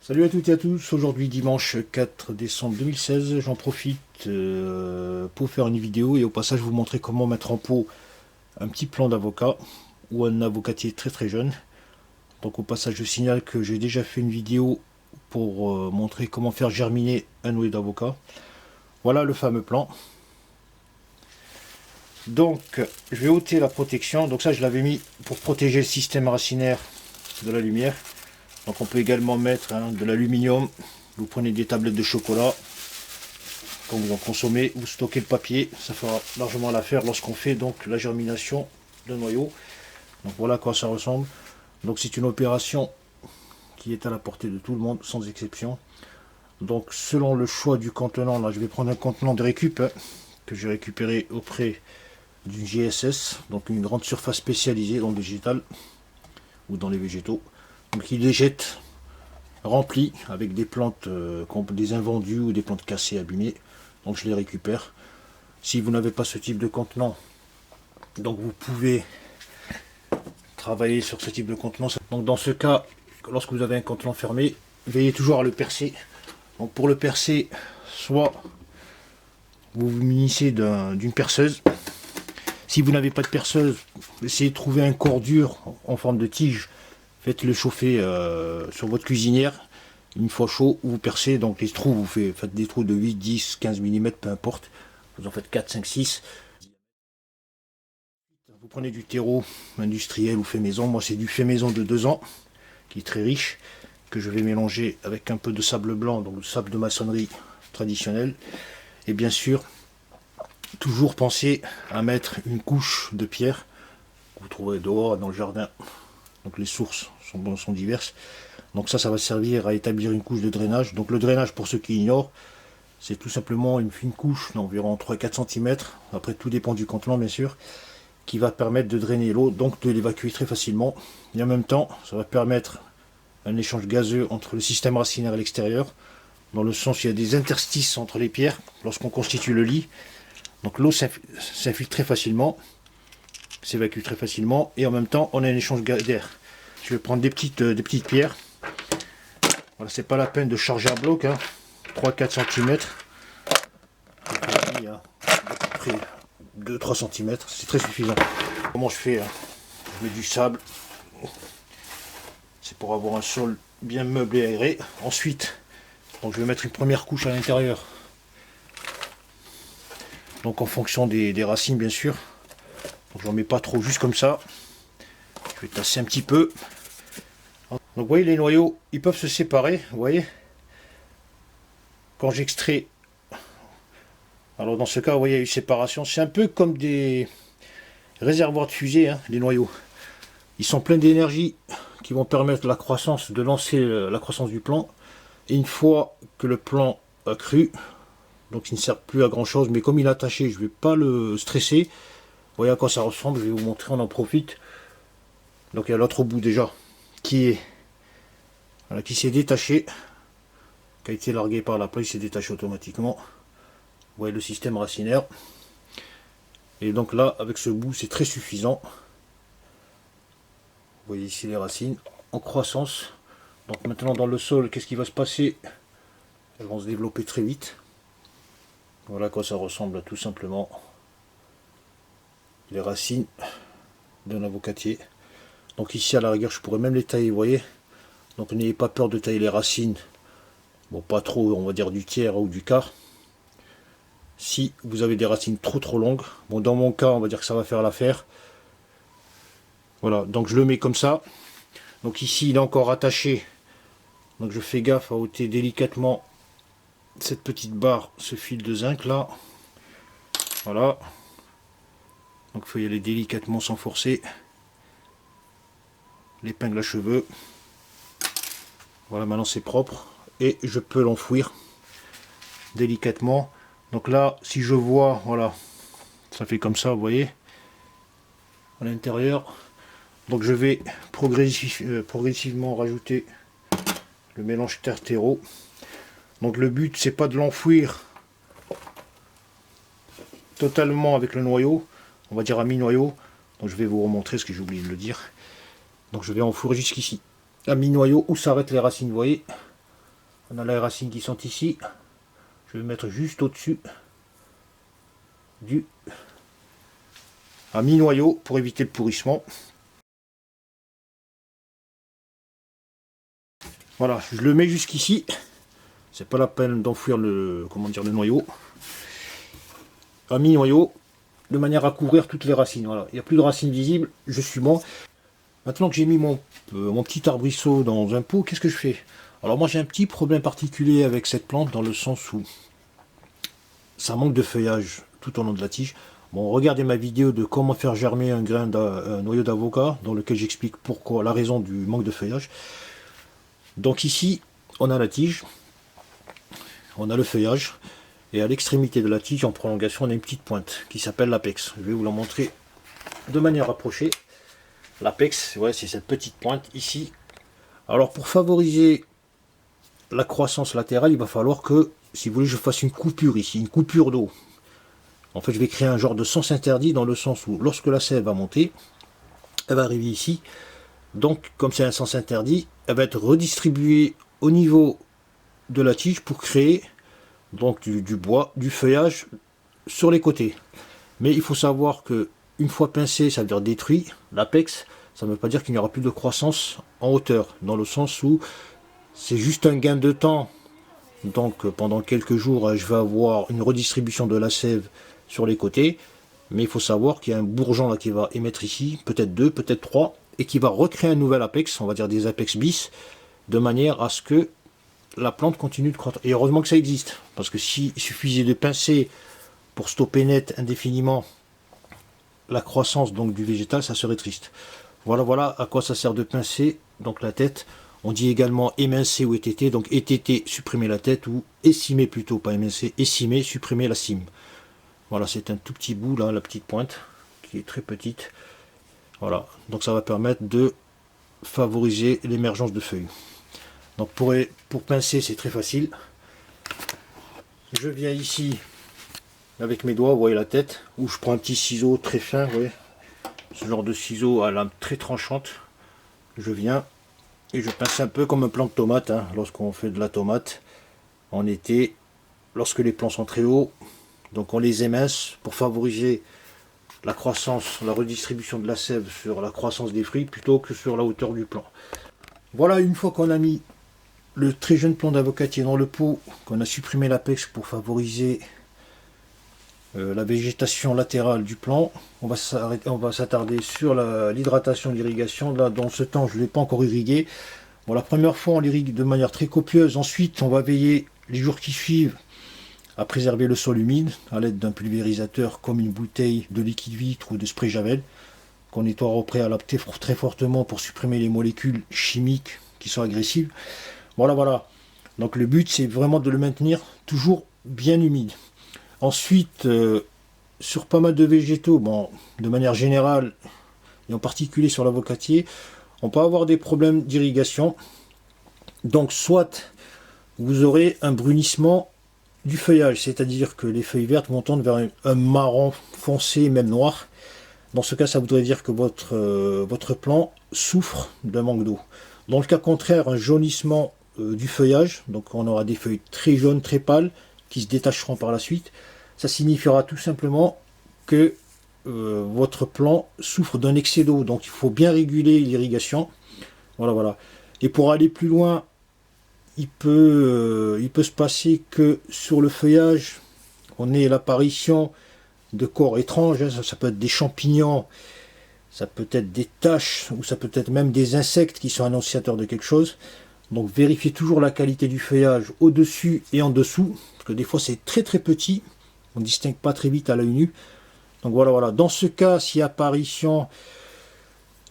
Salut à toutes et à tous, aujourd'hui dimanche 4 décembre 2016, j'en profite pour faire une vidéo et au passage vous montrer comment mettre en pot un petit plant d'avocat ou un avocatier très très jeune. Donc au passage je signale que j'ai déjà fait une vidéo pour montrer comment faire germiner un noyau d'avocat. Voilà le fameux plant. Donc je vais ôter la protection, donc ça je l'avais mis pour protéger le système racinaire de la lumière. Donc on peut également mettre de l'aluminium. Vous prenez des tablettes de chocolat. Quand vous en consommez, vous stockez le papier. Ça fera largement l'affaire lorsqu'on fait donc la germination de noyau. Donc voilà à quoi ça ressemble. Donc c'est une opération qui est à la portée de tout le monde, sans exception. Donc selon le choix du contenant, là je vais prendre un contenant de récup que j'ai récupéré auprès d'une GSS, donc une grande surface spécialisée dans le végétal ou dans les végétaux. Donc il les jette remplis avec des plantes, des invendus ou des plantes cassées, abîmées. Donc je les récupère. Si vous n'avez pas ce type de contenant, donc vous pouvez travailler sur ce type de contenant. Donc dans ce cas, lorsque vous avez un contenant fermé, veillez toujours à le percer. Donc pour le percer, soit vous vous munissez d'une perceuse. Si vous n'avez pas de perceuse, essayez de trouver un corps dur en forme de tige. Faites-le chauffer sur votre cuisinière. Une fois chaud, vous percez donc les trous, vous faites des trous de 8, 10, 15 mm, peu importe. Vous en faites 4, 5, 6. Vous prenez du terreau industriel ou fait maison. Moi, c'est du fait maison de 2 ans, qui est très riche, que je vais mélanger avec un peu de sable blanc, donc le sable de maçonnerie traditionnel. Et bien sûr, toujours penser à mettre une couche de pierre que vous trouverez dehors dans le jardin. Donc les sources sont diverses. Donc ça va servir à établir une couche de drainage. Donc le drainage, pour ceux qui ignorent, c'est tout simplement une fine couche d'environ 3-4 cm. Après, tout dépend du contenant, bien sûr, qui va permettre de drainer l'eau, donc de l'évacuer très facilement. Et en même temps, ça va permettre un échange gazeux entre le système racinaire et l'extérieur, dans le sens où il y a des interstices entre les pierres lorsqu'on constitue le lit. Donc l'eau s'infiltre très facilement, s'évacue très facilement, et en même temps, on a un échange d'air. Je vais prendre des petites pierres. Voilà, c'est pas la peine de charger à bloc, 3-4 cm. Il y a à peu près 2-3 cm, c'est très suffisant. Comment je fais? Je mets du sable. C'est pour avoir un sol bien meublé et aéré. Ensuite, donc je vais mettre une première couche à l'intérieur. Donc en fonction des racines, bien sûr. Donc j'en mets pas trop, juste comme ça. Je vais tasser un petit peu. Donc vous voyez, les noyaux, ils peuvent se séparer, vous voyez. Quand j'extrais, alors dans ce cas, vous voyez, il y a eu séparation. C'est un peu comme des réservoirs de fusée, les noyaux. Ils sont pleins d'énergie qui vont permettre la croissance, de lancer la croissance du plant. Et une fois que le plant a cru, donc il ne sert plus à grand chose, mais comme il est attaché, je ne vais pas le stresser. Vous voyez à quoi ça ressemble, je vais vous montrer, on en profite. Donc il y a l'autre bout déjà qui s'est détaché, qui a été largué par la plaie, il s'est détaché automatiquement. Vous voyez le système racinaire. Et donc là, avec ce bout, c'est très suffisant. Vous voyez ici les racines en croissance. Donc maintenant dans le sol, qu'est-ce qui va se passer? Elles vont se développer très vite. Voilà à quoi ça ressemble tout simplement. Les racines d'un avocatier. Donc ici à la rigueur, je pourrais même les tailler, vous voyez. Donc n'ayez pas peur de tailler les racines. Bon, pas trop, on va dire du tiers ou du quart. Si vous avez des racines trop longues, bon, dans mon cas, on va dire que ça va faire l'affaire. Voilà, donc je le mets comme ça. Donc ici, il est encore attaché. Donc je fais gaffe à ôter délicatement cette petite barre, ce fil de zinc là. Voilà. Donc il faut y aller délicatement sans forcer. L'épingle à cheveux. Voilà, maintenant c'est propre. Et je peux l'enfouir délicatement. Donc là, si je vois, voilà, ça fait comme ça, vous voyez, à l'intérieur. Donc je vais progressivement rajouter le mélange terre-terreau. Donc le but, c'est pas de l'enfouir totalement avec le noyau, on va dire à mi-noyau. Donc je vais vous remontrer ce que j'ai oublié de le dire. Donc je vais enfouir jusqu'ici, à mi-noyau, où s'arrêtent les racines, vous voyez. On a les racines qui sont ici. Je vais mettre juste au-dessus à mi-noyau pour éviter le pourrissement. Voilà, je le mets jusqu'ici. C'est pas la peine d'enfouir le noyau. À mi-noyau, de manière à couvrir toutes les racines. Voilà, il n'y a plus de racines visibles, je suis bon. Maintenant que j'ai mis mon petit arbrisseau dans un pot, qu'est-ce que je fais? Alors moi j'ai un petit problème particulier avec cette plante, dans le sens où ça manque de feuillage tout au long de la tige. Bon, regardez ma vidéo de comment faire germer un noyau d'avocat, dans lequel j'explique pourquoi, la raison du manque de feuillage. Donc ici, on a la tige, on a le feuillage, et à l'extrémité de la tige, en prolongation, on a une petite pointe qui s'appelle l'apex. Je vais vous la montrer de manière rapprochée. L'apex, ouais, c'est cette petite pointe ici. Alors pour favoriser la croissance latérale, il va falloir que, si vous voulez, je fasse une coupure ici, une coupure d'eau. En fait, je vais créer un genre de sens interdit, dans le sens où, lorsque la sève va monter, elle va arriver ici. Donc, comme c'est un sens interdit, elle va être redistribuée au niveau de la tige pour créer donc du bois, du feuillage sur les côtés. Mais il faut savoir que une fois pincé, ça veut dire détruit, l'apex, ça ne veut pas dire qu'il n'y aura plus de croissance en hauteur, dans le sens où c'est juste un gain de temps. Donc pendant quelques jours, je vais avoir une redistribution de la sève sur les côtés, mais il faut savoir qu'il y a un bourgeon là qui va émettre ici, peut-être 2, peut-être 3, et qui va recréer un nouvel apex, on va dire des apex bis, de manière à ce que la plante continue de croître. Et heureusement que ça existe, parce que s'il suffisait de pincer pour stopper net indéfiniment la croissance donc du végétal, ça serait triste. Voilà à quoi ça sert de pincer donc la tête. On dit également émincer ou étêter, donc étêter, supprimer la tête, ou écimer plutôt, pas émincer, écimer, supprimer la cime. Voilà, c'est un tout petit bout là, la petite pointe, qui est très petite. Voilà, donc ça va permettre de favoriser l'émergence de feuilles. Donc pour pincer, c'est très facile. Je viens ici avec mes doigts, vous voyez la tête, où je prends un petit ciseau très fin, vous voyez, ce genre de ciseau à lame très tranchante. Je viens et je pince un peu comme un plant de tomate, hein, lorsqu'on fait de la tomate en été, lorsque les plants sont très hauts. Donc on les émince pour favoriser la croissance, la redistribution de la sève sur la croissance des fruits plutôt que sur la hauteur du plant. Voilà, une fois qu'on a mis le très jeune plant d'avocatier dans le pot, qu'on a supprimé l'apex pour favoriser la végétation latérale du plant, on va s'attarder sur l'hydratation, l'irrigation. Là, dans ce temps, je ne l'ai pas encore irrigué. Bon, la première fois, on l'irrigue de manière très copieuse. Ensuite, on va veiller les jours qui suivent à préserver le sol humide à l'aide d'un pulvérisateur comme une bouteille de liquide vitre ou de spray Javel qu'on nettoie au préalable très fortement pour supprimer les molécules chimiques qui sont agressives. Voilà. Donc le but, c'est vraiment de le maintenir toujours bien humide. Ensuite, sur pas mal de végétaux, bon, de manière générale, et en particulier sur l'avocatier, on peut avoir des problèmes d'irrigation. Donc soit vous aurez un brunissement du feuillage, c'est-à-dire que les feuilles vertes vont tendre vers un marron foncé, même noir. Dans ce cas, ça voudrait dire que votre plant souffre d'un manque d'eau. Dans le cas contraire, un jaunissement du feuillage, donc on aura des feuilles très jaunes, très pâles, qui se détacheront par la suite. Ça signifiera tout simplement que votre plant souffre d'un excès d'eau. Donc il faut bien réguler l'irrigation. Voilà. Et pour aller plus loin, il peut se passer que sur le feuillage, on ait l'apparition de corps étranges. Ça peut être des champignons, ça peut être des taches, ou ça peut être même des insectes qui sont annonciateurs de quelque chose. Donc vérifiez toujours la qualité du feuillage au-dessus et en dessous, parce que des fois c'est très petit, on ne distingue pas très vite à l'œil nu. Donc voilà. Dans ce cas, s'il y a apparition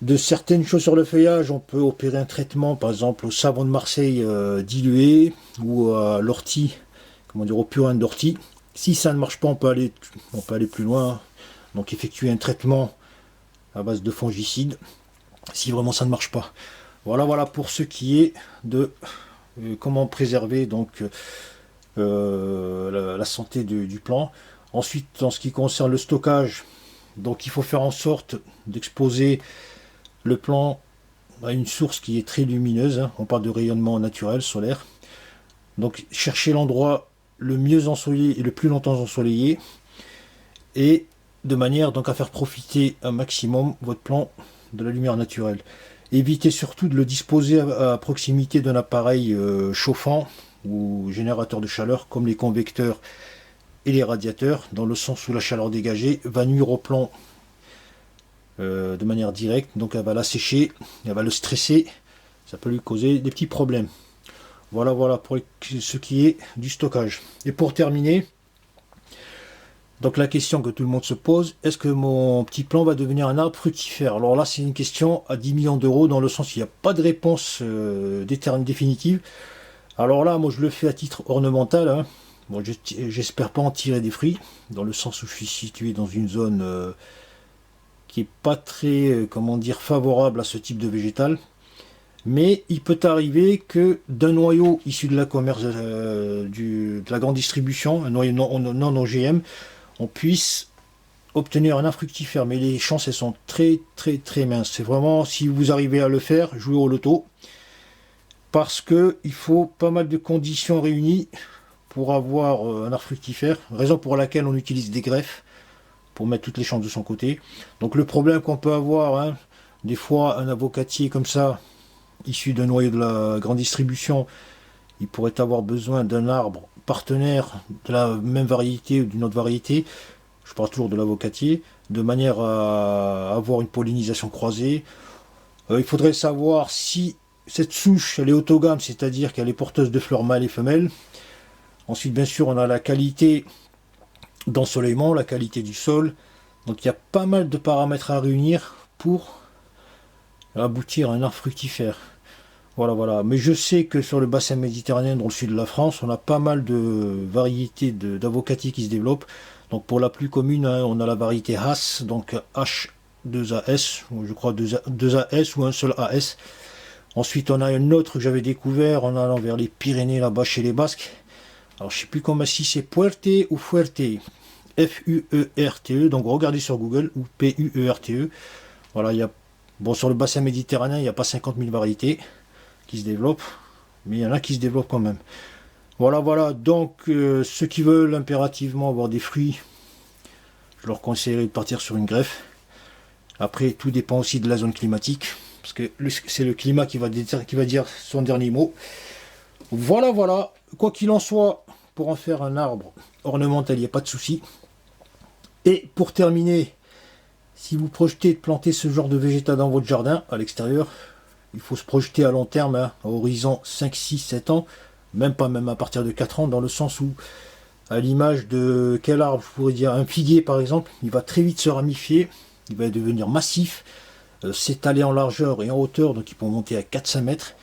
de certaines choses sur le feuillage, on peut opérer un traitement, par exemple au savon de Marseille dilué, ou à l'ortie, au purin d'ortie. Si ça ne marche pas, on peut aller plus loin. Donc effectuer un traitement à base de fongicide, si vraiment ça ne marche pas. Voilà pour ce qui est de comment préserver donc la santé du plant. Ensuite, en ce qui concerne le stockage, donc il faut faire en sorte d'exposer le plant à une source qui est très lumineuse, hein. On parle de rayonnement naturel, solaire. Donc cherchez l'endroit le mieux ensoleillé et le plus longtemps ensoleillé, et de manière donc à faire profiter un maximum votre plant de la lumière naturelle. Évitez surtout de le disposer à proximité d'un appareil chauffant ou générateur de chaleur comme les convecteurs et les radiateurs, dans le sens où la chaleur dégagée va nuire au plant de manière directe, donc elle va l'assécher, elle va le stresser, ça peut lui causer des petits problèmes. Voilà pour ce qui est du stockage. Et pour terminer, donc la question que tout le monde se pose, est-ce que mon petit plant va devenir un arbre fructifère? Alors là, c'est une question à 10 millions d'euros, dans le sens où il n'y a pas de réponse définitive. Alors là, moi je le fais à titre ornemental, hein. Bon, j'espère pas en tirer des fruits, dans le sens où je suis situé dans une zone qui est pas très, comment dire, favorable à ce type de végétal. Mais il peut arriver que d'un noyau issu de la commerce de la grande distribution, un noyau non OGM, on puisse obtenir un arbre fructifère. Mais les chances, elles sont très minces. C'est vraiment, si vous arrivez à le faire, jouez au loto. Parce que il faut pas mal de conditions réunies pour avoir un arbre fructifère. Raison pour laquelle on utilise des greffes pour mettre toutes les chances de son côté. Donc le problème qu'on peut avoir, hein, des fois un avocatier comme ça, issu d'un noyau de la grande distribution, il pourrait avoir besoin d'un arbre partenaire de la même variété ou d'une autre variété, je parle toujours de l'avocatier, de manière à avoir une pollinisation croisée. Il faudrait savoir si cette souche elle est autogame, c'est-à-dire qu'elle est porteuse de fleurs mâles et femelles. Ensuite, bien sûr, on a la qualité d'ensoleillement, la qualité du sol. Donc il y a pas mal de paramètres à réunir pour aboutir à un arbre fructifère. Voilà. Mais je sais que sur le bassin méditerranéen, dans le sud de la France, on a pas mal de variétés d'avocatiers qui se développent. Donc pour la plus commune, hein, on a la variété Hass, donc H2AS, je crois 2AS ou un seul AS. Ensuite, on a un autre que j'avais découvert en allant vers les Pyrénées, là-bas chez les Basques. Alors je sais plus comment, si c'est Puerte ou Fuerte. Fuerte, donc regardez sur Google, ou Puerte. Voilà, il y a, bon, sur le bassin méditerranéen, il n'y a pas 50 000 variétés qui se développent, mais il y en a qui se développent quand même. Voilà, donc ceux qui veulent impérativement avoir des fruits, je leur conseillerais de partir sur une greffe. Après, tout dépend aussi de la zone climatique, parce que c'est le climat qui va dire son dernier mot. Voilà, quoi qu'il en soit, pour en faire un arbre ornemental, il n'y a pas de souci. Et pour terminer, si vous projetez de planter ce genre de végétal dans votre jardin, à l'extérieur, il faut se projeter à long terme, hein, à horizon 5, 6, 7 ans, même à partir de 4 ans, dans le sens où, à l'image de quel arbre, je pourrais dire un figuier par exemple, il va très vite se ramifier, il va devenir massif, s'étaler en largeur et en hauteur, donc il peut monter à 4-5 mètres,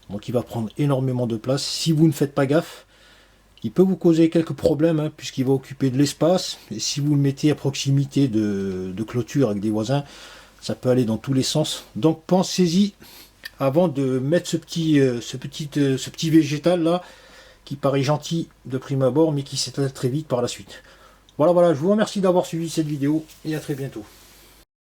donc il va prendre énormément de place. Si vous ne faites pas gaffe, il peut vous causer quelques problèmes, hein, puisqu'il va occuper de l'espace, et si vous le mettez à proximité de clôtures avec des voisins, ça peut aller dans tous les sens. Donc pensez-y avant de mettre ce petit végétal là, qui paraît gentil de prime abord, mais qui s'étale très vite par la suite. Voilà, je vous remercie d'avoir suivi cette vidéo, et à très bientôt.